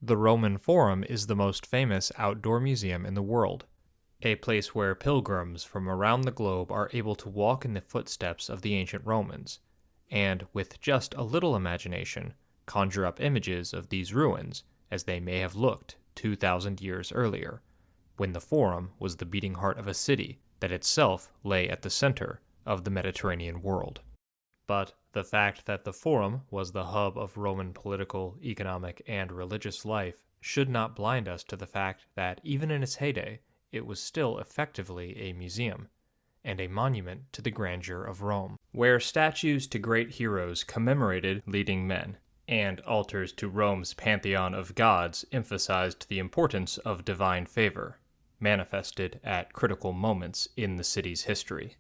The Roman Forum is the most famous outdoor museum in the world, a place where pilgrims from around the globe are able to walk in the footsteps of the ancient Romans, and with just a little imagination, conjure up images of these ruins as they may have looked 2,000 years earlier, when the Forum was the beating heart of a city that itself lay at the center of the Mediterranean world. But the fact that the Forum was the hub of Roman political, economic, and religious life should not blind us to the fact that even in its heyday, it was still effectively a museum, and a monument to the grandeur of Rome, where statues to great heroes commemorated leading men, and altars to Rome's pantheon of gods emphasized the importance of divine favor, manifested at critical moments in the city's history.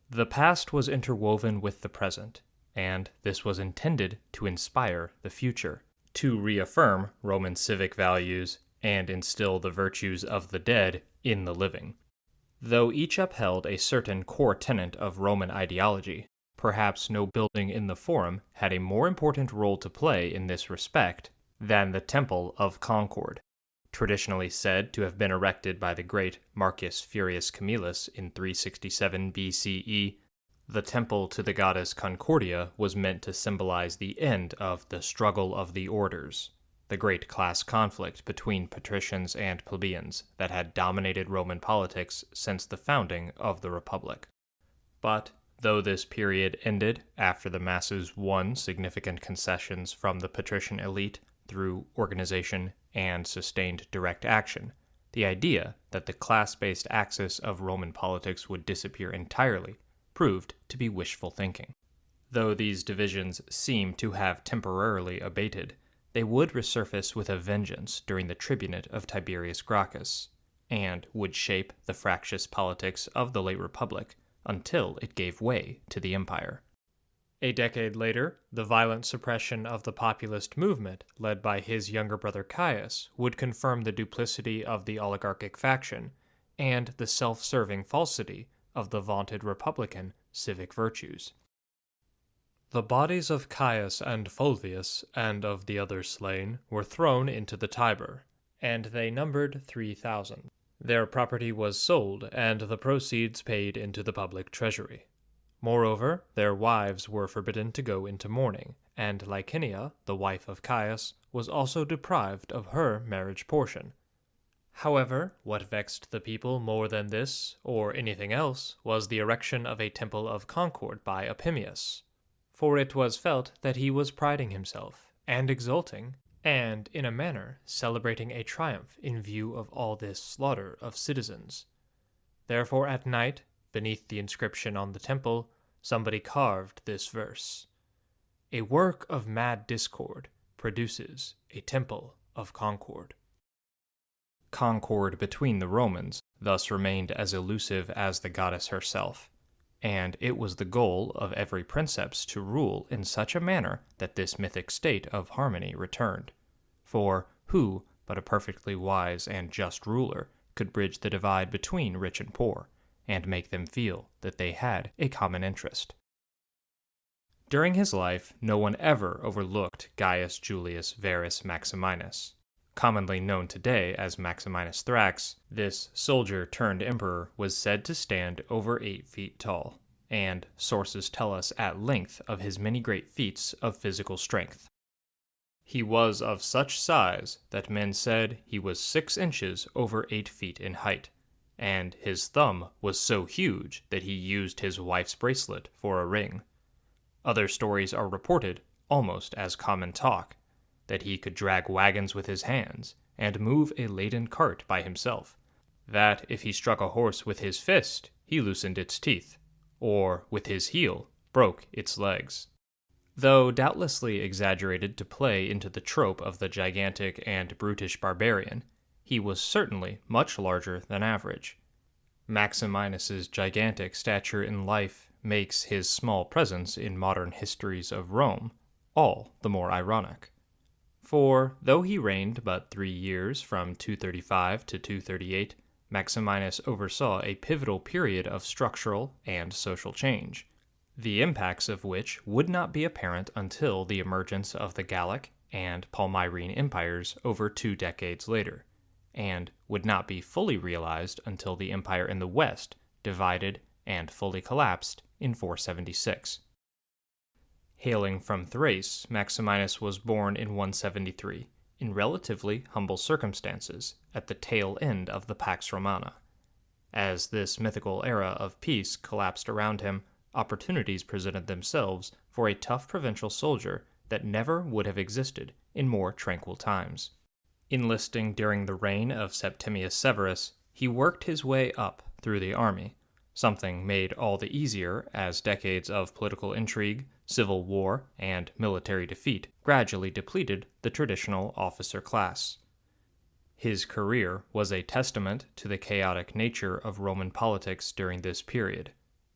The past was interwoven with the present, and this was intended to inspire the future, to reaffirm Roman civic values and instill the virtues of the dead in the living. Though each upheld a certain core tenet of Roman ideology, perhaps no building in the Forum had a more important role to play in this respect than the Temple of Concord, traditionally said to have been erected by the great Marcus Furius Camillus in 367 BCE. The temple to the goddess Concordia was meant to symbolize the end of the struggle of the orders, the great class conflict between patricians and plebeians that had dominated Roman politics since the founding of the Republic. But though this period ended after the masses won significant concessions from the patrician elite through organization and sustained direct action, the idea that the class-based axis of Roman politics would disappear entirely proved to be wishful thinking. Though these divisions seem to have temporarily abated, they would resurface with a vengeance during the tribunate of Tiberius Gracchus, and would shape the fractious politics of the late Republic until it gave way to the empire. A decade later, the violent suppression of the populist movement led by his younger brother Gaius would confirm the duplicity of the oligarchic faction and the self-serving falsity of the vaunted republican civic virtues. The bodies of Gaius and Fulvius and of the others slain were thrown into the Tiber, and they numbered 3,000. Their property was sold, and the proceeds paid into the public treasury. Moreover, their wives were forbidden to go into mourning, and Licenia, the wife of Gaius, was also deprived of her marriage portion. However, what vexed the people more than this, or anything else, was the erection of a temple of Concord by Opimius, for it was felt that he was priding himself, and exulting, and, in a manner, celebrating a triumph in view of all this slaughter of citizens. Therefore at night, beneath the inscription on the temple, somebody carved this verse: "A work of mad discord produces a temple of concord." Concord between the Romans thus remained as elusive as the goddess herself, and it was the goal of every princeps to rule in such a manner that this mythic state of harmony returned. For who but a perfectly wise and just ruler could bridge the divide between rich and poor, and make them feel that they had a common interest? During his life, no one ever overlooked Gaius Julius Verus Maximinus. Commonly known today as Maximinus Thrax, this soldier-turned-emperor was said to stand over 8 feet tall, and sources tell us at length of his many great feats of physical strength. He was of such size that men said he was 6 inches over 8 feet in height, and his thumb was so huge that he used his wife's bracelet for a ring. Other stories are reported, almost as common talk, that he could drag wagons with his hands, and move a laden cart by himself, that if he struck a horse with his fist, he loosened its teeth, or with his heel, broke its legs. Though doubtlessly exaggerated to play into the trope of the gigantic and brutish barbarian, he was certainly much larger than average. Maximinus's gigantic stature in life makes his small presence in modern histories of Rome all the more ironic. For, though he reigned but 3 years from 235 to 238, Maximinus oversaw a pivotal period of structural and social change, the impacts of which would not be apparent until the emergence of the Gallic and Palmyrene empires over 2 decades later, and would not be fully realized until the empire in the west divided and fully collapsed in 476. Hailing from Thrace, Maximinus was born in 173, in relatively humble circumstances, at the tail end of the Pax Romana. As this mythical era of peace collapsed around him, opportunities presented themselves for a tough provincial soldier that never would have existed in more tranquil times. Enlisting during the reign of Septimius Severus, he worked his way up through the army, something made all the easier as decades of political intrigue, civil war, and military defeat gradually depleted the traditional officer class. His career was a testament to the chaotic nature of Roman politics during this period,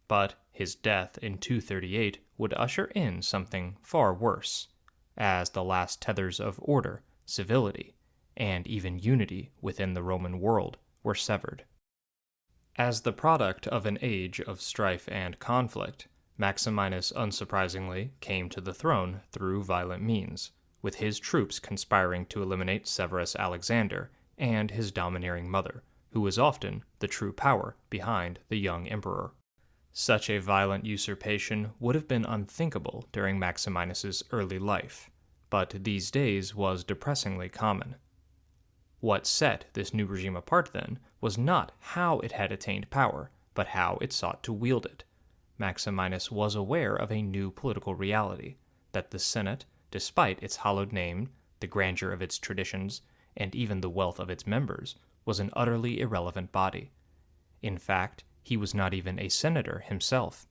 but his death in 238 would usher in something far worse, as the last tethers of order, civility, and even unity within the Roman world were severed. As the product of an age of strife and conflict, Maximinus unsurprisingly came to the throne through violent means, with his troops conspiring to eliminate Severus Alexander and his domineering mother, who was often the true power behind the young emperor. Such a violent usurpation would have been unthinkable during Maximinus's early life, but these days was depressingly common. What set this new regime apart, then, was not how it had attained power, but how it sought to wield it. Maximinus was aware of a new political reality, that the Senate, despite its hallowed name, the grandeur of its traditions, and even the wealth of its members, was an utterly irrelevant body. In fact, he was not even a senator himself.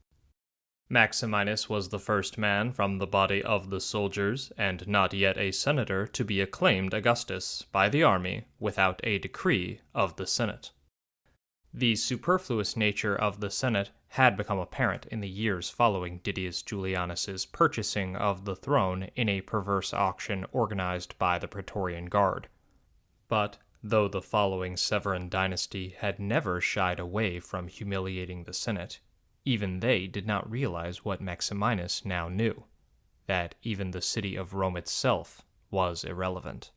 Maximinus was the first man from the body of the soldiers, and not yet a senator, to be acclaimed Augustus by the army without a decree of the Senate. The superfluous nature of the Senate had become apparent in the years following Didius Julianus's purchasing of the throne in a perverse auction organized by the Praetorian Guard. But though the following Severan dynasty had never shied away from humiliating the Senate, even they did not realize what Maximinus now knew, that even the city of Rome itself was irrelevant.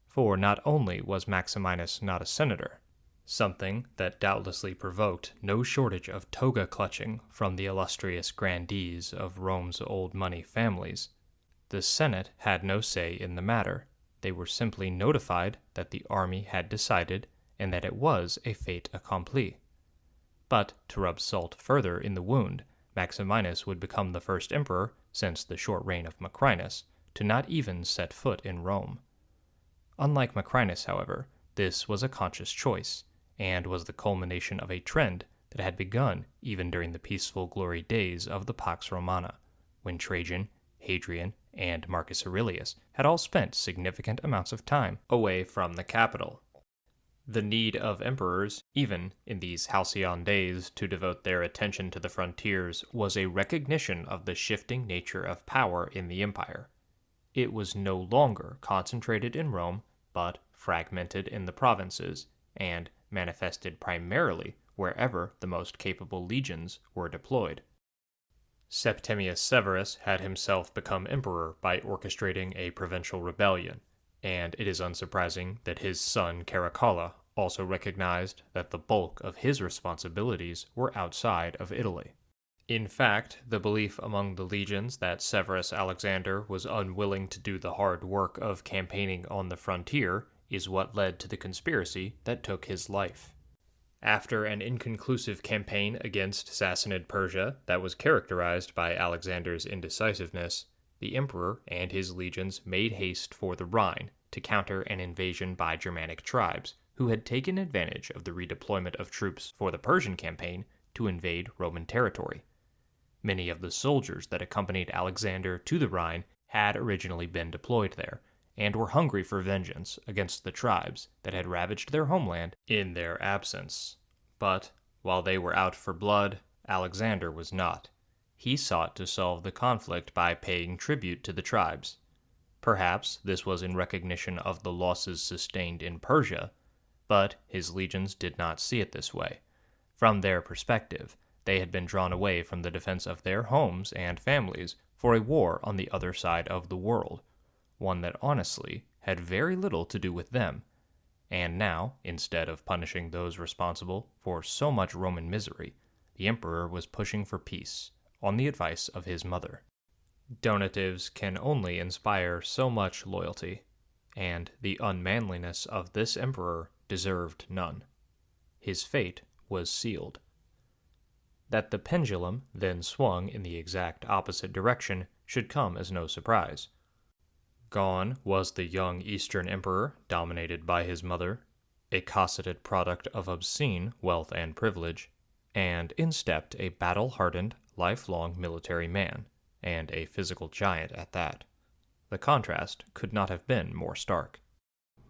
For not only was Maximinus not a senator, something that doubtlessly provoked no shortage of toga-clutching from the illustrious grandees of Rome's old money families, the Senate had no say in the matter. They were simply notified that the army had decided and that it was a fait accompli. But to rub salt further in the wound, Maximinus would become the first emperor, since the short reign of Macrinus, to not even set foot in Rome. Unlike Macrinus, however, this was a conscious choice, and was the culmination of a trend that had begun even during the peaceful glory days of the Pax Romana, when Trajan, Hadrian, and Marcus Aurelius had all spent significant amounts of time away from the capital. The need of emperors, even in these halcyon days, to devote their attention to the frontiers was a recognition of the shifting nature of power in the empire. It was no longer concentrated in Rome, but fragmented in the provinces, and manifested primarily wherever the most capable legions were deployed. Septimius Severus had himself become emperor by orchestrating a provincial rebellion, and it is unsurprising that his son Caracalla also recognized that the bulk of his responsibilities were outside of Italy. In fact, the belief among the legions that Severus Alexander was unwilling to do the hard work of campaigning on the frontier is what led to the conspiracy that took his life. After an inconclusive campaign against Sassanid Persia that was characterized by Alexander's indecisiveness, the emperor and his legions made haste for the Rhine to counter an invasion by Germanic tribes who had taken advantage of the redeployment of troops for the Persian campaign to invade Roman territory. Many of the soldiers that accompanied Alexander to the Rhine had originally been deployed there, and were hungry for vengeance against the tribes that had ravaged their homeland in their absence. But, while they were out for blood, Alexander was not. He sought to solve the conflict by paying tribute to the tribes. Perhaps this was in recognition of the losses sustained in Persia, but his legions did not see it this way. From their perspective, they had been drawn away from the defense of their homes and families for a war on the other side of the world, one that honestly had very little to do with them. And now, instead of punishing those responsible for so much Roman misery, the emperor was pushing for peace, on the advice of his mother. Donatives can only inspire so much loyalty, and the unmanliness of this emperor deserved none. His fate was sealed. That the pendulum then swung in the exact opposite direction should come as no surprise. Gone was the young Eastern emperor dominated by his mother, a cosseted product of obscene wealth and privilege, and in stepped a battle-hardened, lifelong military man, and a physical giant at that. The contrast could not have been more stark.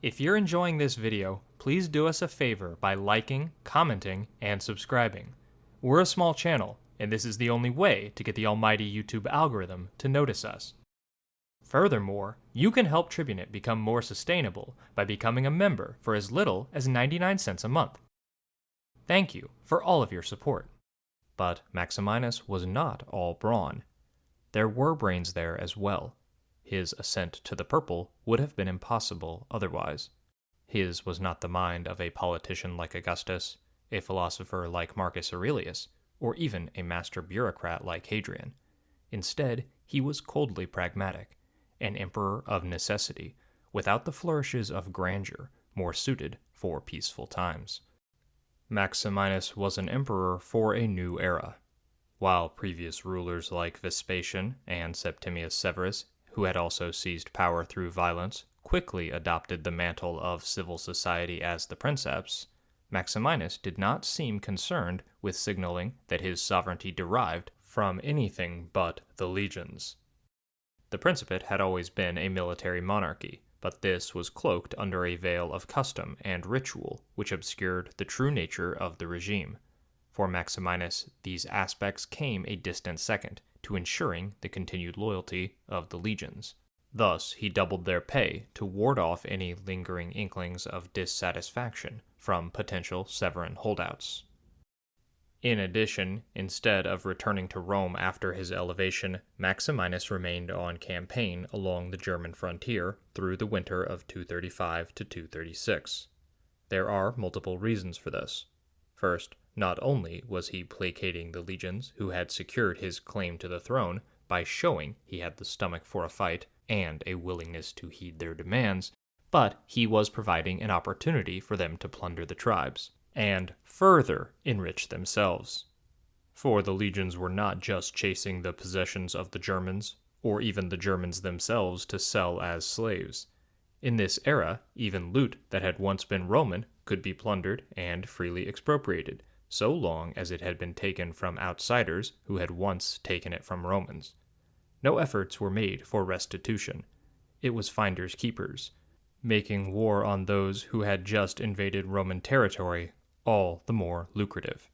If you're enjoying this video, please do us a favor by liking, commenting, and subscribing. We're a small channel, and this is the only way to get the almighty YouTube algorithm to notice us. Furthermore, you can help Tribunate become more sustainable by becoming a member for as little as 99 cents a month. Thank you for all of your support. But Maximinus was not all brawn. There were brains there as well. His ascent to the purple would have been impossible otherwise. His was not the mind of a politician like Augustus, a philosopher like Marcus Aurelius, or even a master bureaucrat like Hadrian. Instead, he was coldly pragmatic, an emperor of necessity, without the flourishes of grandeur more suited for peaceful times. Maximinus was an emperor for a new era. While previous rulers like Vespasian and Septimius Severus, who had also seized power through violence, quickly adopted the mantle of civil society as the princeps, Maximinus did not seem concerned with signaling that his sovereignty derived from anything but the legions. The Principate had always been a military monarchy, but this was cloaked under a veil of custom and ritual which obscured the true nature of the regime. For Maximinus, these aspects came a distant second to ensuring the continued loyalty of the legions. Thus, he doubled their pay to ward off any lingering inklings of dissatisfaction from potential Severan holdouts. In addition, instead of returning to Rome after his elevation, Maximinus remained on campaign along the German frontier through the winter of 235 to 236. There are multiple reasons for this. First, not only was he placating the legions who had secured his claim to the throne by showing he had the stomach for a fight and a willingness to heed their demands, but he was providing an opportunity for them to plunder the tribes and further enrich themselves. For the legions were not just chasing the possessions of the Germans, or even the Germans themselves to sell as slaves. In this era, even loot that had once been Roman could be plundered and freely expropriated, so long as it had been taken from outsiders who had once taken it from Romans. No efforts were made for restitution. It was finders keepers, making war on those who had just invaded Roman territory all the more lucrative.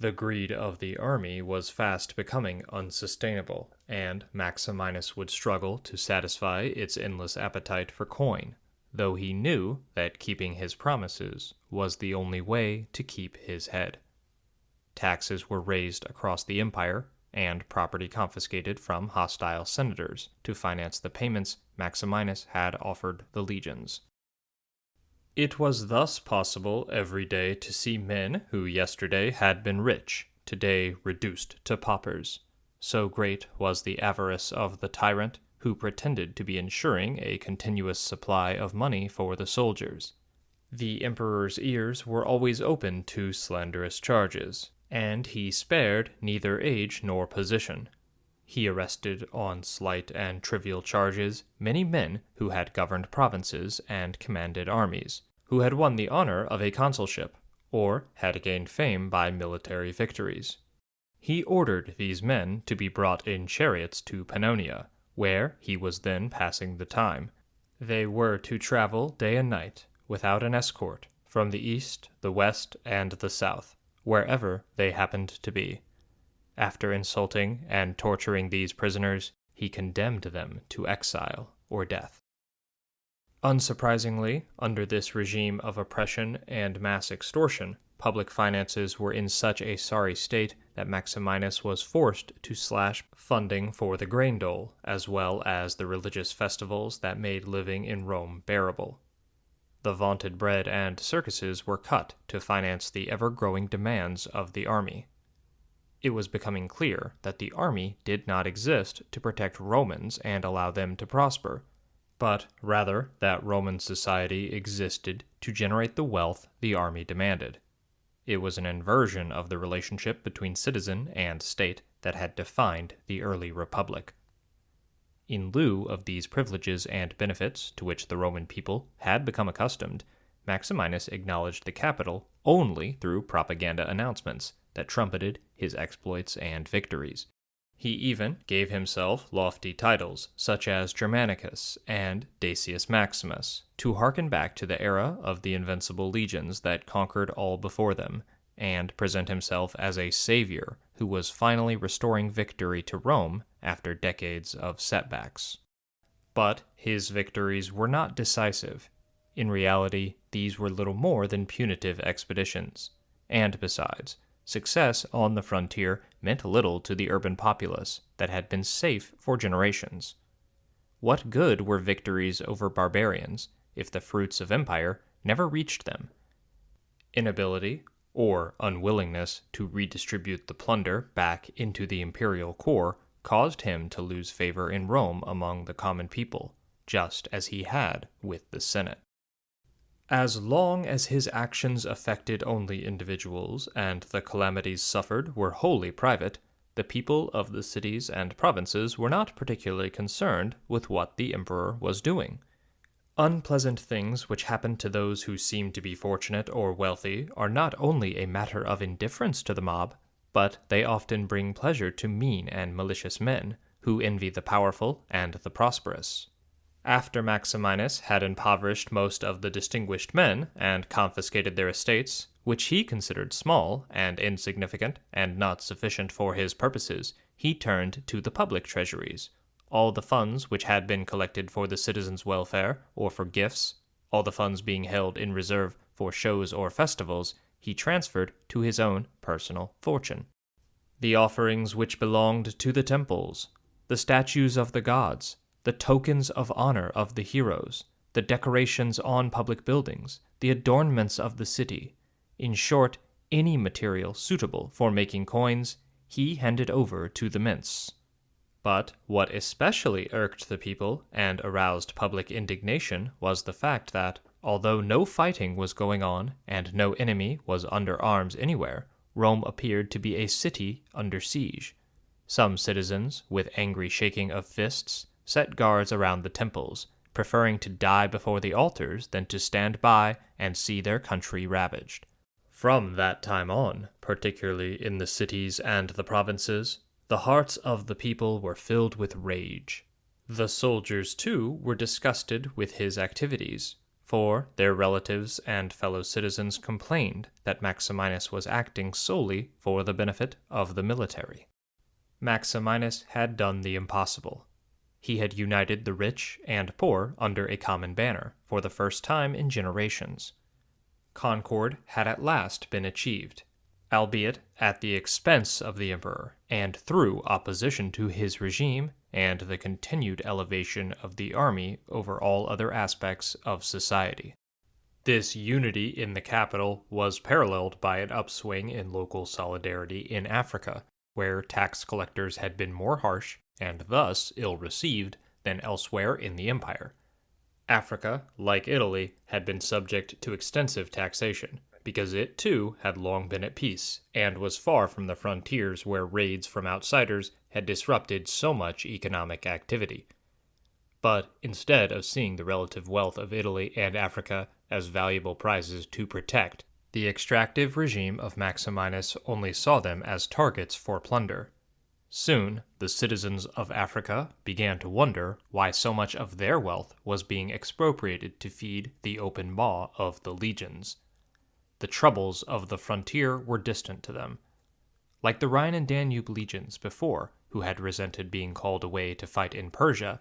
The greed of the army was fast becoming unsustainable, and Maximinus would struggle to satisfy its endless appetite for coin, though he knew that keeping his promises was the only way to keep his head. Taxes were raised across the empire, and property confiscated from hostile senators to finance the payments Maximinus had offered the legions. It was thus possible every day to see men who yesterday had been rich, today reduced to paupers. So great was the avarice of the tyrant, who pretended to be ensuring a continuous supply of money for the soldiers. The emperor's ears were always open to slanderous charges, and he spared neither age nor position. He arrested on slight and trivial charges many men who had governed provinces and commanded armies, who had won the honor of a consulship, or had gained fame by military victories. He ordered these men to be brought in chariots to Pannonia, where he was then passing the time. They were to travel day and night, without an escort, from the east, the west, and the south, wherever they happened to be. After insulting and torturing these prisoners, he condemned them to exile or death. Unsurprisingly, under this regime of oppression and mass extortion, public finances were in such a sorry state that Maximinus was forced to slash funding for the grain dole, as well as the religious festivals that made living in Rome bearable. The vaunted bread and circuses were cut to finance the ever-growing demands of the army. It was becoming clear that the army did not exist to protect Romans and allow them to prosper, but rather that Roman society existed to generate the wealth the army demanded. It was an inversion of the relationship between citizen and state that had defined the early republic. In lieu of these privileges and benefits to which the Roman people had become accustomed, Maximinus acknowledged the capital only through propaganda announcements that trumpeted his exploits and victories. He even gave himself lofty titles, such as Germanicus and Decius Maximus, to hearken back to the era of the invincible legions that conquered all before them, and present himself as a savior who was finally restoring victory to Rome after decades of setbacks. But his victories were not decisive. In reality, these were little more than punitive expeditions. And besides, success on the frontier meant little to the urban populace that had been safe for generations. What good were victories over barbarians if the fruits of empire never reached them? Inability or unwillingness to redistribute the plunder back into the imperial core caused him to lose favor in Rome among the common people, just as he had with the Senate. As long as his actions affected only individuals and the calamities suffered were wholly private, the people of the cities and provinces were not particularly concerned with what the emperor was doing. Unpleasant things which happen to those who seem to be fortunate or wealthy are not only a matter of indifference to the mob, but they often bring pleasure to mean and malicious men, who envy the powerful and the prosperous. After Maximinus had impoverished most of the distinguished men and confiscated their estates, which he considered small and insignificant and not sufficient for his purposes, he turned to the public treasuries. All the funds which had been collected for the citizens' welfare or for gifts, all the funds being held in reserve for shows or festivals, he transferred to his own personal fortune. The offerings which belonged to the temples, the statues of the gods, the tokens of honor of the heroes, the decorations on public buildings, the adornments of the city, in short, any material suitable for making coins, he handed over to the mints. But what especially irked the people and aroused public indignation was the fact that, although no fighting was going on and no enemy was under arms anywhere, Rome appeared to be a city under siege. Some citizens, with angry shaking of fists, set guards around the temples, preferring to die before the altars than to stand by and see their country ravaged. From that time on, particularly in the cities and the provinces, the hearts of the people were filled with rage. The soldiers, too, were disgusted with his activities, for their relatives and fellow citizens complained that Maximinus was acting solely for the benefit of the military. Maximinus had done the impossible. He had united the rich and poor under a common banner for the first time in generations. Concord had at last been achieved, albeit at the expense of the emperor, and through opposition to his regime and the continued elevation of the army over all other aspects of society. This unity in the capital was paralleled by an upswing in local solidarity in Africa, where tax collectors had been more harsh and thus ill-received than elsewhere in the empire. Africa, like Italy, had been subject to extensive taxation, because it, too, had long been at peace, and was far from the frontiers where raids from outsiders had disrupted so much economic activity. But instead of seeing the relative wealth of Italy and Africa as valuable prizes to protect, the extractive regime of Maximinus only saw them as targets for plunder. Soon, the citizens of Africa began to wonder why so much of their wealth was being expropriated to feed the open maw of the legions. The troubles of the frontier were distant to them. Like the Rhine and Danube legions before, who had resented being called away to fight in Persia,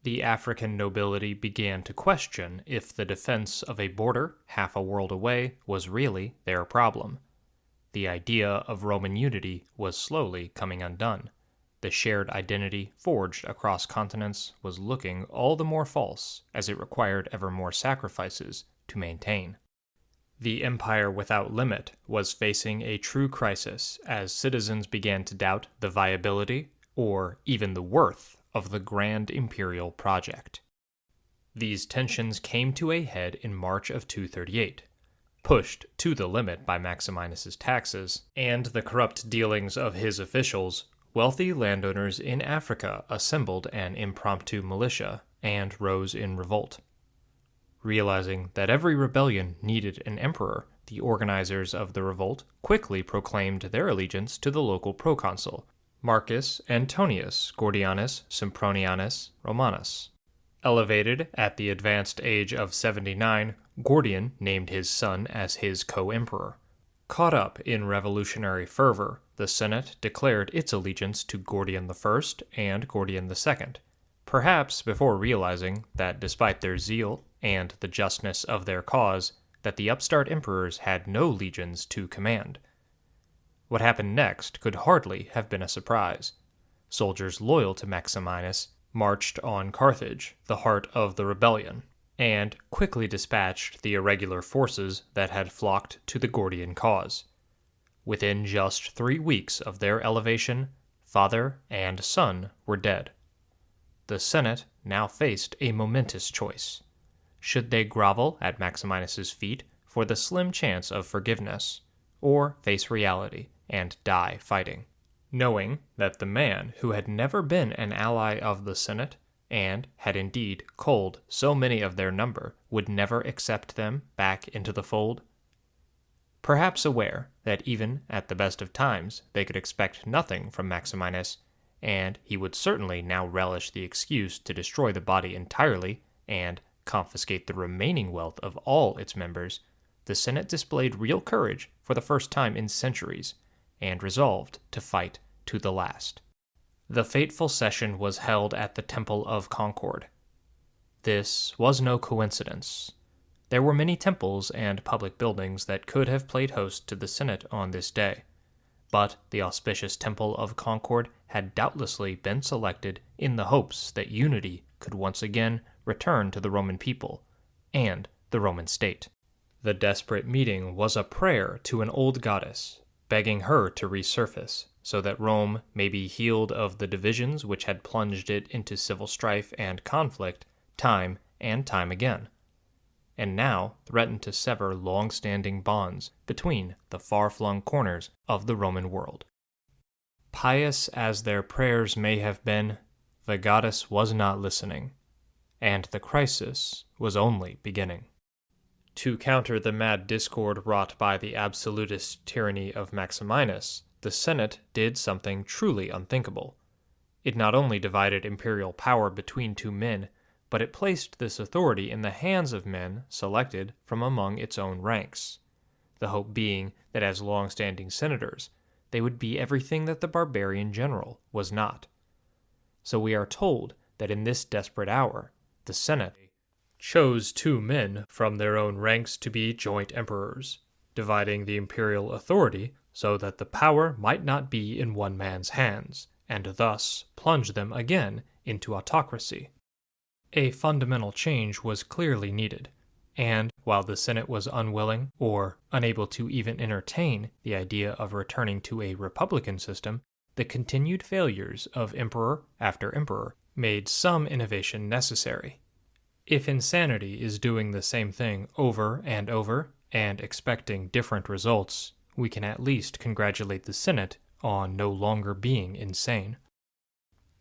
the African nobility began to question if the defense of a border half a world away was really their problem. The idea of Roman unity was slowly coming undone. The shared identity forged across continents was looking all the more false as it required ever more sacrifices to maintain. The empire without limit was facing a true crisis as citizens began to doubt the viability, or even the worth, of the grand imperial project. These tensions came to a head in March of 238. Pushed to the limit by Maximinus's taxes and the corrupt dealings of his officials, wealthy landowners in Africa assembled an impromptu militia and rose in revolt. Realizing that every rebellion needed an emperor, the organizers of the revolt quickly proclaimed their allegiance to the local proconsul, Marcus Antonius Gordianus Sempronianus Romanus. Elevated at the advanced age of 79, Gordian named his son as his co-emperor. Caught up in revolutionary fervor, the Senate declared its allegiance to Gordian I and Gordian II, perhaps before realizing that despite their zeal and the justness of their cause, that the upstart emperors had no legions to command. What happened next could hardly have been a surprise. Soldiers loyal to Maximinus marched on Carthage, the heart of the rebellion, and quickly dispatched the irregular forces that had flocked to the Gordian cause. Within just 3 weeks of their elevation, father and son were dead. The Senate now faced a momentous choice. Should they grovel at Maximinus's feet for the slim chance of forgiveness, or face reality and die fighting, knowing that the man who had never been an ally of the Senate and had indeed culled so many of their number would never accept them back into the fold? Perhaps aware that even at the best of times they could expect nothing from Maximinus, and he would certainly now relish the excuse to destroy the body entirely and confiscate the remaining wealth of all its members, the Senate displayed real courage for the first time in centuries, and resolved to fight to the last. The fateful session was held at the Temple of Concord. This was no coincidence. There were many temples and public buildings that could have played host to the Senate on this day, but the auspicious Temple of Concord had doubtlessly been selected in the hopes that unity could once again return to the Roman people and the Roman state. The desperate meeting was a prayer to an old goddess, begging her to resurface, so that Rome may be healed of the divisions which had plunged it into civil strife and conflict time and time again, and now threatened to sever long-standing bonds between the far-flung corners of the Roman world. Pious as their prayers may have been, the goddess was not listening, and the crisis was only beginning. To counter the mad discord wrought by the absolutist tyranny of Maximinus, the Senate did something truly unthinkable. It not only divided imperial power between two men, but it placed this authority in the hands of men selected from among its own ranks, the hope being that as long-standing senators, they would be everything that the barbarian general was not. So we are told that in this desperate hour, the Senate chose 2 men from their own ranks to be joint emperors, dividing the imperial authority so that the power might not be in one man's hands, and thus plunge them again into autocracy. A fundamental change was clearly needed, and while the Senate was unwilling or unable to even entertain the idea of returning to a republican system, the continued failures of emperor after emperor made some innovation necessary. If insanity is doing the same thing over and expecting different results, we can at least congratulate the Senate on no longer being insane.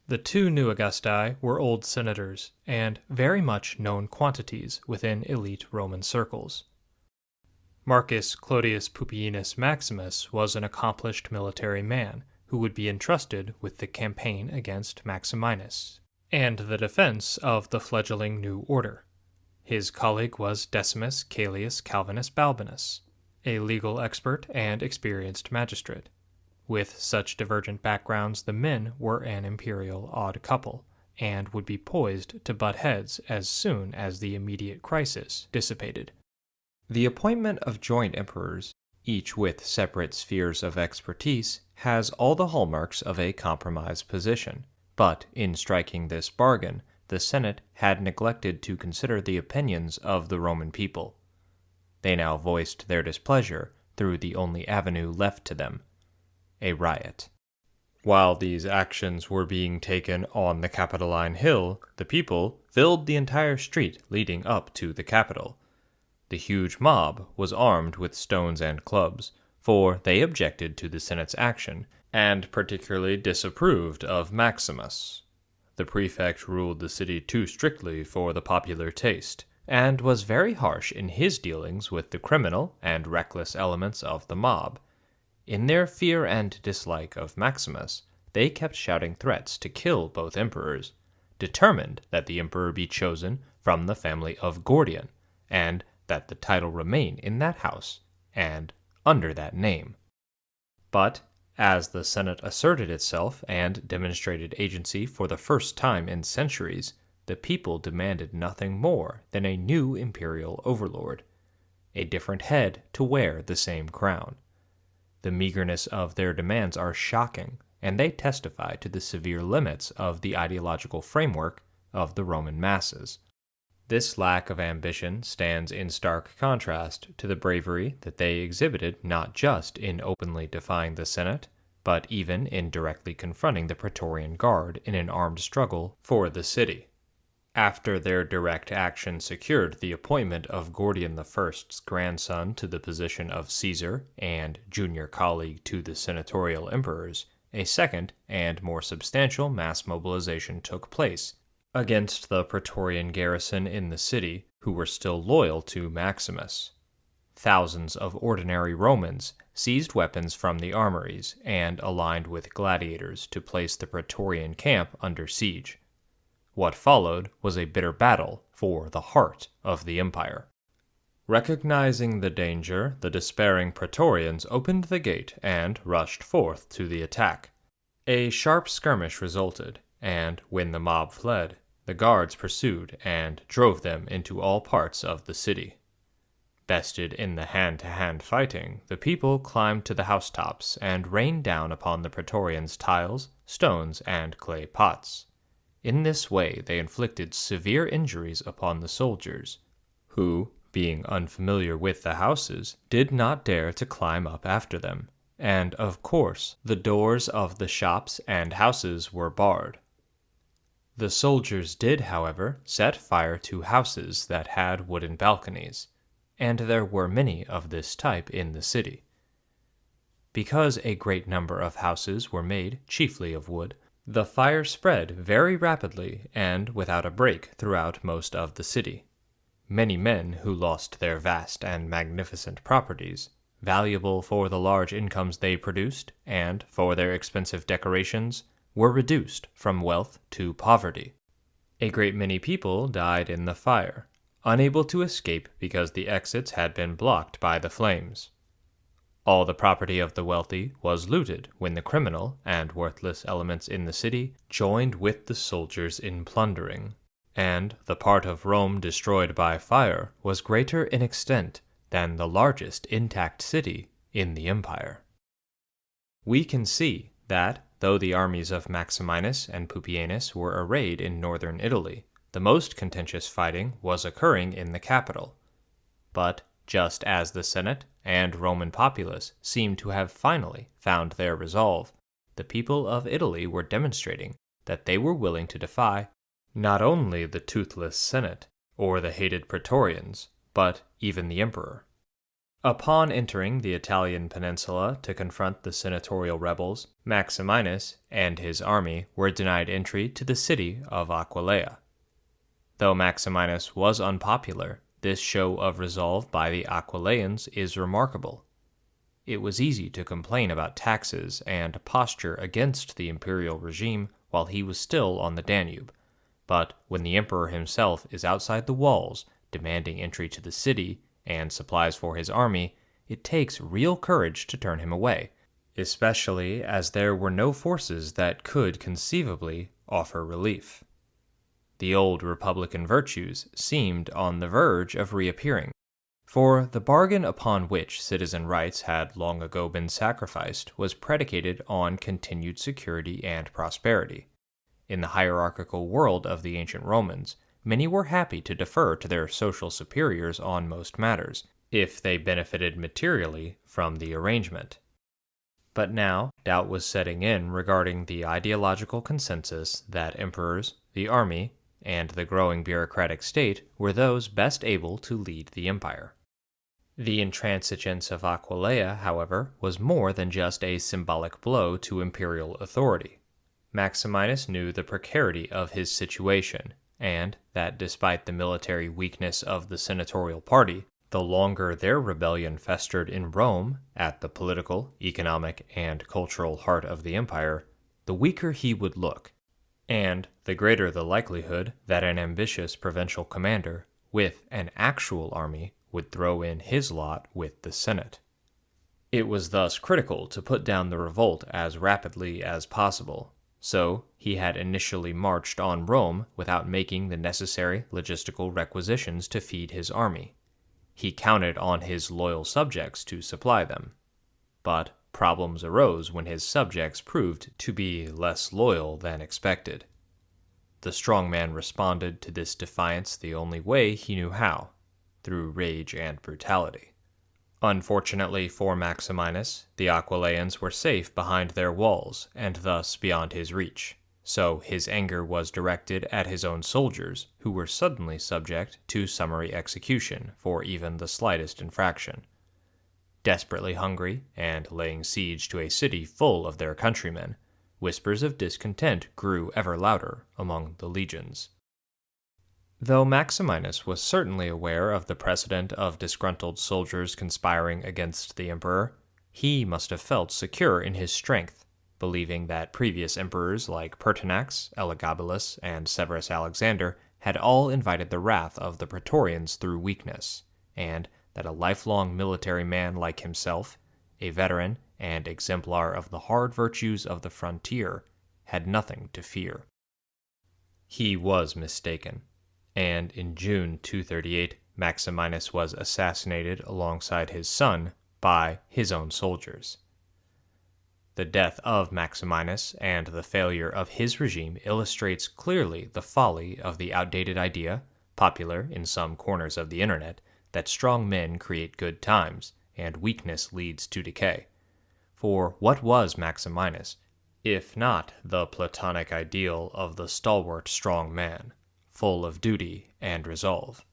The 2 new Augusti were old senators and very much known quantities within elite Roman circles. Marcus Clodius Pupienus Maximus was an accomplished military man who would be entrusted with the campaign against Maximinus and the defense of the fledgling new order. His colleague was Decimus Caelius Calvinus Balbinus, a legal expert and experienced magistrate. With such divergent backgrounds, the men were an imperial odd couple, and would be poised to butt heads as soon as the immediate crisis dissipated. The appointment of joint emperors each with separate spheres of expertise, has all the hallmarks of a compromise position. But in striking this bargain, the Senate had neglected to consider the opinions of the Roman people. They now voiced their displeasure through the only avenue left to them, a riot. While these actions were being taken on the Capitoline Hill, the people filled the entire street leading up to the Capitol. The huge mob was armed with stones and clubs, for they objected to the Senate's action, and particularly disapproved of Maximus. The prefect ruled the city too strictly for the popular taste, and was very harsh in his dealings with the criminal and reckless elements of the mob. In their fear and dislike of Maximus, they kept shouting threats to kill both emperors, determined that the emperor be chosen from the family of Gordian, and that the title remain in that house and under that name. But as the Senate asserted itself and demonstrated agency for the first time in centuries, the people demanded nothing more than a new imperial overlord, a different head to wear the same crown. The meagerness of their demands are shocking, and they testify to the severe limits of the ideological framework of the Roman masses. This lack of ambition stands in stark contrast to the bravery that they exhibited not just in openly defying the Senate, but even in directly confronting the Praetorian Guard in an armed struggle for the city. After their direct action secured the appointment of Gordian I's grandson to the position of Caesar and junior colleague to the senatorial emperors, a second and more substantial mass mobilization took place against the Praetorian garrison in the city, who were still loyal to Maximus. Thousands of ordinary Romans seized weapons from the armories and aligned with gladiators to place the Praetorian camp under siege. What followed was a bitter battle for the heart of the empire. Recognizing the danger, the despairing Praetorians opened the gate and rushed forth to the attack. A sharp skirmish resulted, and when the mob fled, the guards pursued and drove them into all parts of the city. Bested in the hand-to-hand fighting, the people climbed to the housetops and rained down upon the Praetorians tiles, stones, and clay pots. In this way they inflicted severe injuries upon the soldiers, who, being unfamiliar with the houses, did not dare to climb up after them, and, of course, the doors of the shops and houses were barred. The soldiers did, however, set fire to houses that had wooden balconies, and there were many of this type in the city. Because a great number of houses were made chiefly of wood, the fire spread very rapidly and without a break throughout most of the city. Many men who lost their vast and magnificent properties, valuable for the large incomes they produced and for their expensive decorations, were reduced from wealth to poverty. A great many people died in the fire, unable to escape because the exits had been blocked by the flames. All the property of the wealthy was looted when the criminal and worthless elements in the city joined with the soldiers in plundering, and the part of Rome destroyed by fire was greater in extent than the largest intact city in the empire. We can see that, though the armies of Maximinus and Pupienus were arrayed in northern Italy, the most contentious fighting was occurring in the capital. But just as the Senate and Roman populace seemed to have finally found their resolve, the people of Italy were demonstrating that they were willing to defy not only the toothless Senate or the hated Praetorians, but even the emperor. Upon entering the Italian peninsula to confront the senatorial rebels, Maximinus and his army were denied entry to the city of Aquileia. Though Maximinus was unpopular, this show of resolve by the Aquileians is remarkable. It was easy to complain about taxes and posture against the imperial regime while he was still on the Danube, but when the emperor himself is outside the walls demanding entry to the city and supplies for his army, it takes real courage to turn him away, especially as there were no forces that could conceivably offer relief. The old republican virtues seemed on the verge of reappearing, For the bargain upon which citizen rights had long ago been sacrificed was predicated on continued security and prosperity. In the hierarchical world of the ancient Romans, many were happy to defer to their social superiors on most matters, if they benefited materially from the arrangement. But now, doubt was setting in regarding the ideological consensus that emperors, the army, and the growing bureaucratic state were those best able to lead the empire. The intransigence of Aquileia, however, was more than just a symbolic blow to imperial authority. Maximinus knew the precarity of his situation, and that despite the military weakness of the senatorial party, the longer their rebellion festered in Rome, at the political, economic, and cultural heart of the empire, the weaker he would look, and the greater the likelihood that an ambitious provincial commander, with an actual army, would throw in his lot with the Senate. It was thus critical to put down the revolt as rapidly as possible, so he had initially marched on Rome without making the necessary logistical requisitions to feed his army. He counted on his loyal subjects to supply them. But problems arose when his subjects proved to be less loyal than expected. The strongman responded to this defiance the only way he knew how, through rage and brutality. Unfortunately for Maximinus, the Aquileians were safe behind their walls and thus beyond his reach, so his anger was directed at his own soldiers, who were suddenly subject to summary execution for even the slightest infraction. Desperately hungry, and laying siege to a city full of their countrymen, whispers of discontent grew ever louder among the legions. Though Maximinus was certainly aware of the precedent of disgruntled soldiers conspiring against the emperor, he must have felt secure in his strength, believing that previous emperors like Pertinax, Elagabalus, and Severus Alexander had all invited the wrath of the Praetorians through weakness, and that a lifelong military man like himself, a veteran and exemplar of the hard virtues of the frontier, had nothing to fear. He was mistaken, and in June 238 Maximinus was assassinated alongside his son by his own soldiers. The death of Maximinus and the failure of his regime illustrates clearly the folly of the outdated idea, popular in some corners of the internet, that strong men create good times, and weakness leads to decay. For what was Maximinus, if not the Platonic ideal of the stalwart strong man, full of duty and resolve?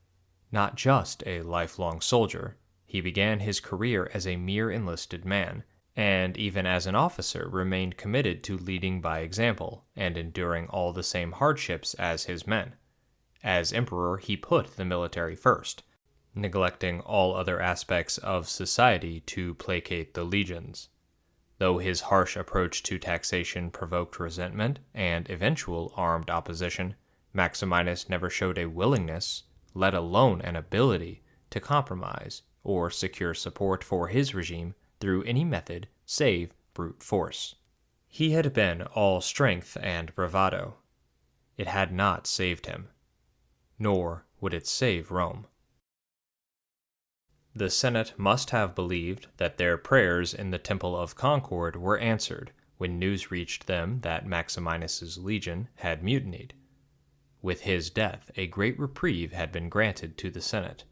Not just a lifelong soldier, he began his career as a mere enlisted man, and even as an officer remained committed to leading by example and enduring all the same hardships as his men. As emperor, he put the military first, neglecting all other aspects of society to placate the legions. Though his harsh approach to taxation provoked resentment and eventual armed opposition, Maximinus never showed a willingness, let alone an ability, to compromise or secure support for his regime through any method save brute force. He had been all strength and bravado. It had not saved him, nor would it save Rome. The Senate must have believed that their prayers in the Temple of Concord were answered when news reached them that Maximinus's legion had mutinied. With his death, a great reprieve had been granted to the Senate,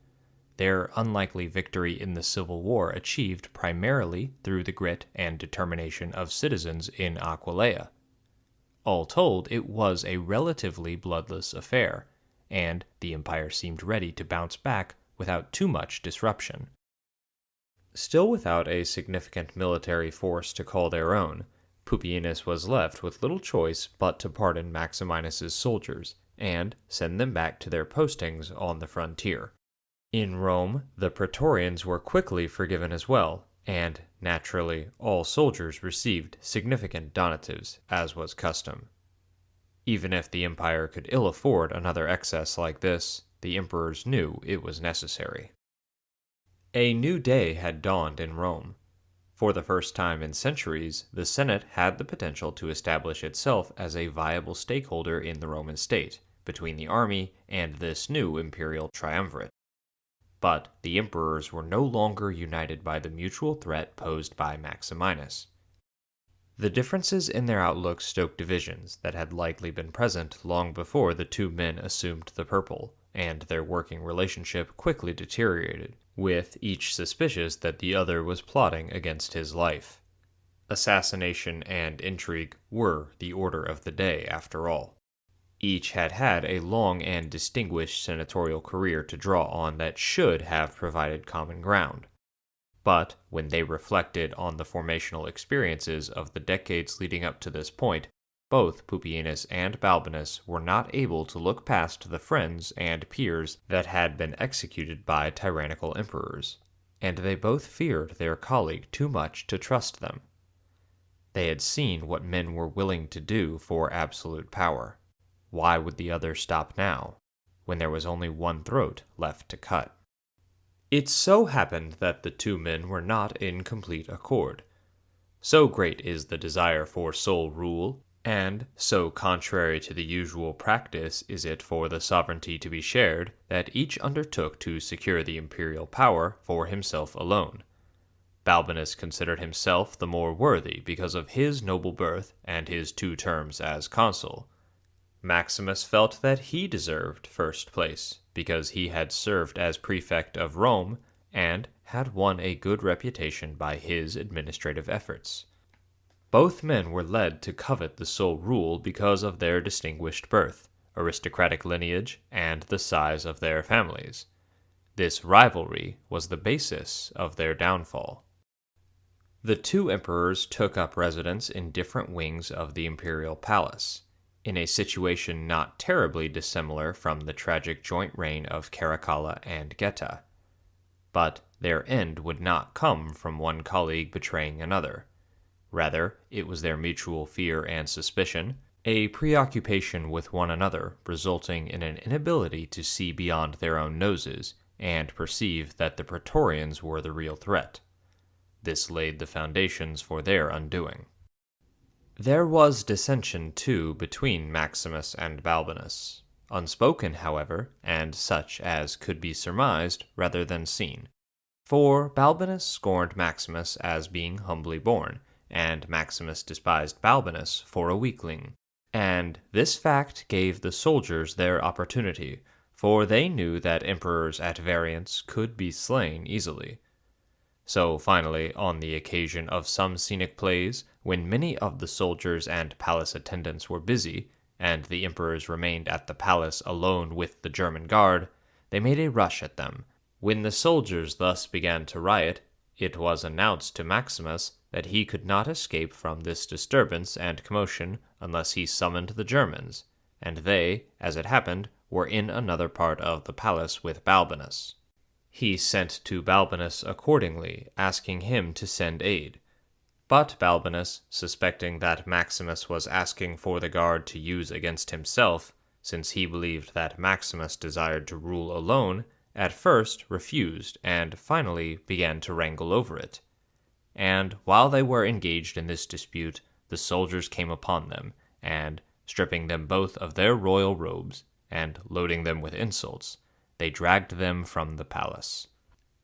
their unlikely victory in the Civil War achieved primarily through the grit and determination of citizens in Aquileia. All told, it was a relatively bloodless affair, and the empire seemed ready to bounce back without too much disruption. Still without a significant military force to call their own, Pupienus was left with little choice but to pardon Maximinus's soldiers and send them back to their postings on the frontier. In Rome, the Praetorians were quickly forgiven as well, and, naturally, all soldiers received significant donatives, as was custom. Even if the empire could ill afford another excess like this, the emperors knew it was necessary. A new day had dawned in Rome. For the first time in centuries, the Senate had the potential to establish itself as a viable stakeholder in the Roman state, between the army and this new imperial triumvirate. But the emperors were no longer united by the mutual threat posed by Maximinus. The differences in their outlook stoked divisions that had likely been present long before the two men assumed the purple, and their working relationship quickly deteriorated, with each suspicious that the other was plotting against his life. Assassination and intrigue were the order of the day, after all. Each had had a long and distinguished senatorial career to draw on that should have provided common ground. But when they reflected on the formational experiences of the decades leading up to this point, both Pupienus and Balbinus were not able to look past the friends and peers that had been executed by tyrannical emperors, and they both feared their colleague too much to trust them. They had seen what men were willing to do for absolute power. Why would the other stop now, when there was only one throat left to cut? It so happened that the two men were not in complete accord. So great is the desire for sole rule, and so contrary to the usual practice is it for the sovereignty to be shared, that each undertook to secure the imperial power for himself alone. Balbinus considered himself the more worthy because of his noble birth and his 2 terms as consul. Maximus felt that he deserved first place because he had served as prefect of Rome and had won a good reputation by his administrative efforts. Both men were led to covet the sole rule because of their distinguished birth, aristocratic lineage, and the size of their families. This rivalry was the basis of their downfall. The two emperors took up residence in different wings of the imperial palace, in a situation not terribly dissimilar from the tragic joint reign of Caracalla and Geta. But their end would not come from one colleague betraying another. Rather, it was their mutual fear and suspicion, a preoccupation with one another resulting in an inability to see beyond their own noses and perceive that the Praetorians were the real threat. This laid the foundations for their undoing. There was dissension, too, between Maximus and Balbinus, unspoken, however, and such as could be surmised rather than seen. For Balbinus scorned Maximus as being humbly born, and Maximus despised Balbinus for a weakling. And this fact gave the soldiers their opportunity, for they knew that emperors at variance could be slain easily. So finally, on the occasion of some scenic plays, when many of the soldiers and palace attendants were busy, and the emperors remained at the palace alone with the German guard, they made a rush at them. When the soldiers thus began to riot, it was announced to Maximus that he could not escape from this disturbance and commotion unless he summoned the Germans, and they, as it happened, were in another part of the palace with Balbinus. He sent to Balbinus accordingly, asking him to send aid. But Balbinus, suspecting that Maximus was asking for the guard to use against himself, since he believed that Maximus desired to rule alone, at first refused and finally began to wrangle over it. And while they were engaged in this dispute, the soldiers came upon them, and, stripping them both of their royal robes, and loading them with insults, they dragged them from the palace.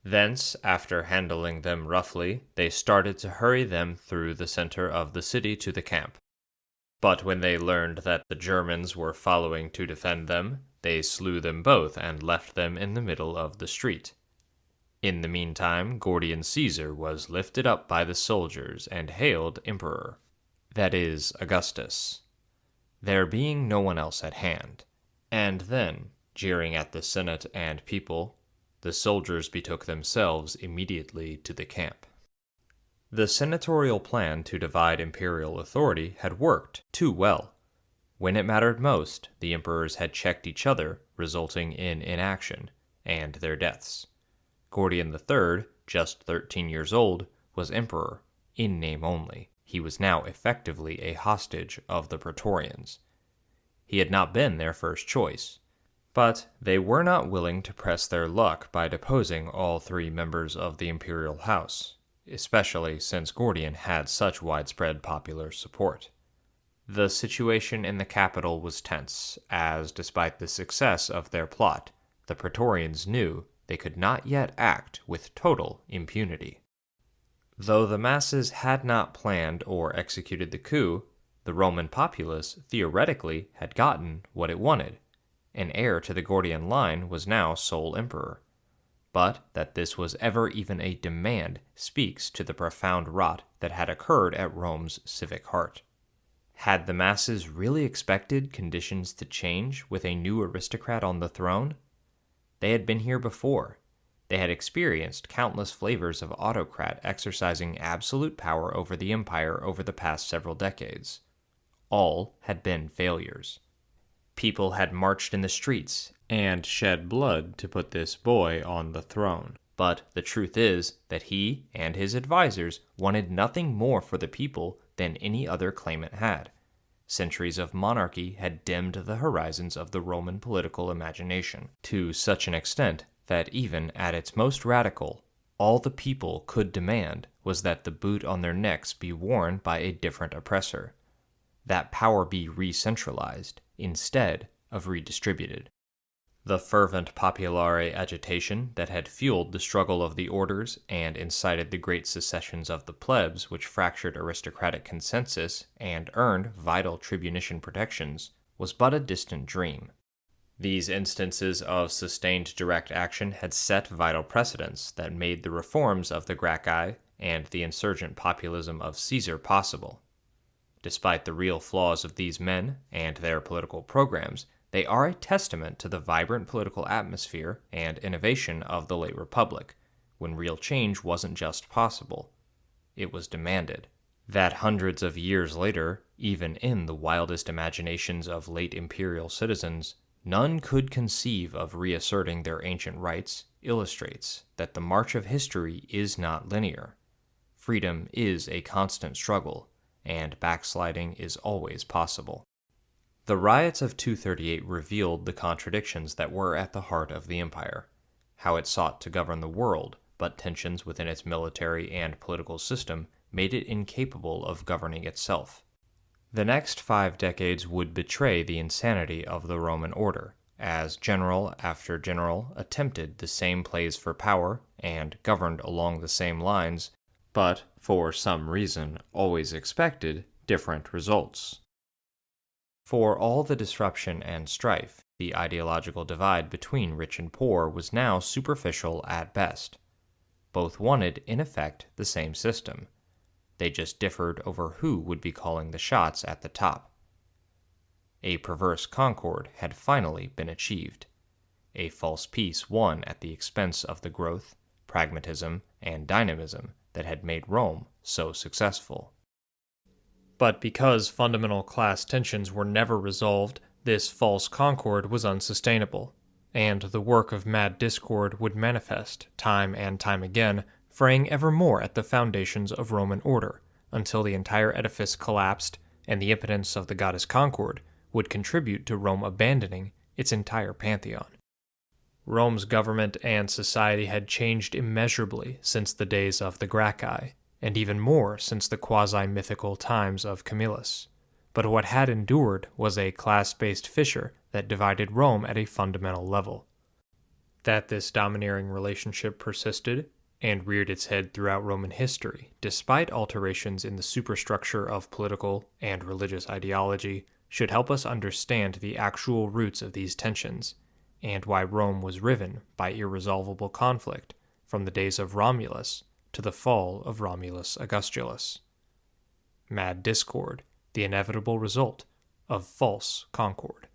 Thence, after handling them roughly, they started to hurry them through the center of the city to the camp. But when they learned that the Germans were following to defend them, they slew them both and left them in the middle of the street. In the meantime, Gordian Caesar was lifted up by the soldiers and hailed emperor, that is, Augustus, there being no one else at hand. And then, jeering at the Senate and people, the soldiers betook themselves immediately to the camp. The senatorial plan to divide imperial authority had worked too well. When it mattered most, the emperors had checked each other, resulting in inaction, and their deaths. Gordian III, just 13 years old, was emperor, in name only. He was now effectively a hostage of the Praetorians. He had not been their first choice, but they were not willing to press their luck by deposing all 3 members of the imperial house, especially since Gordian had such widespread popular support. The situation in the capital was tense, as, despite the success of their plot, the Praetorians knew they could not yet act with total impunity. Though the masses had not planned or executed the coup, the Roman populace theoretically had gotten what it wanted. An heir to the Gordian line was now sole emperor. But that this was ever even a demand speaks to the profound rot that had occurred at Rome's civic heart. Had the masses really expected conditions to change with a new aristocrat on the throne? They had been here before. They had experienced countless flavors of autocrat exercising absolute power over the empire over the past several decades. All had been failures. People had marched in the streets and shed blood to put this boy on the throne. But the truth is that he and his advisors wanted nothing more for the people than any other claimant had. Centuries of monarchy had dimmed the horizons of the Roman political imagination to such an extent that even at its most radical, all the people could demand was that the boot on their necks be worn by a different oppressor, that power be re-centralized instead of redistributed. The fervent populare agitation that had fueled the struggle of the orders and incited the great secessions of the plebs which fractured aristocratic consensus and earned vital tribunician protections was but a distant dream. These instances of sustained direct action had set vital precedents that made the reforms of the Gracchi and the insurgent populism of Caesar possible. Despite the real flaws of these men and their political programs, they are a testament to the vibrant political atmosphere and innovation of the late Republic, when real change wasn't just possible, it was demanded. That hundreds of years later, even in the wildest imaginations of late imperial citizens, none could conceive of reasserting their ancient rights illustrates that the march of history is not linear. Freedom is a constant struggle, and backsliding is always possible. The riots of 238 revealed the contradictions that were at the heart of the empire, how it sought to govern the world, but tensions within its military and political system made it incapable of governing itself. The next 5 decades would betray the insanity of the Roman order, as general after general attempted the same plays for power and governed along the same lines, but, for some reason, always expected different results. For all the disruption and strife, the ideological divide between rich and poor was now superficial at best. Both wanted, in effect, the same system. They just differed over who would be calling the shots at the top. A perverse concord had finally been achieved. A false peace won at the expense of the growth, pragmatism, and dynamism that had made Rome so successful. But because fundamental class tensions were never resolved, this false concord was unsustainable, and the work of mad discord would manifest time and time again, fraying ever more at the foundations of Roman order, until the entire edifice collapsed, and the impotence of the goddess Concord would contribute to Rome abandoning its entire pantheon. Rome's government and society had changed immeasurably since the days of the Gracchi, and even more since the quasi-mythical times of Camillus. But what had endured was a class-based fissure that divided Rome at a fundamental level. That this domineering relationship persisted and reared its head throughout Roman history, despite alterations in the superstructure of political and religious ideology, should help us understand the actual roots of these tensions, and why Rome was riven by irresolvable conflict from the days of Romulus to the fall of Romulus Augustulus. Mad discord, the inevitable result of false concord.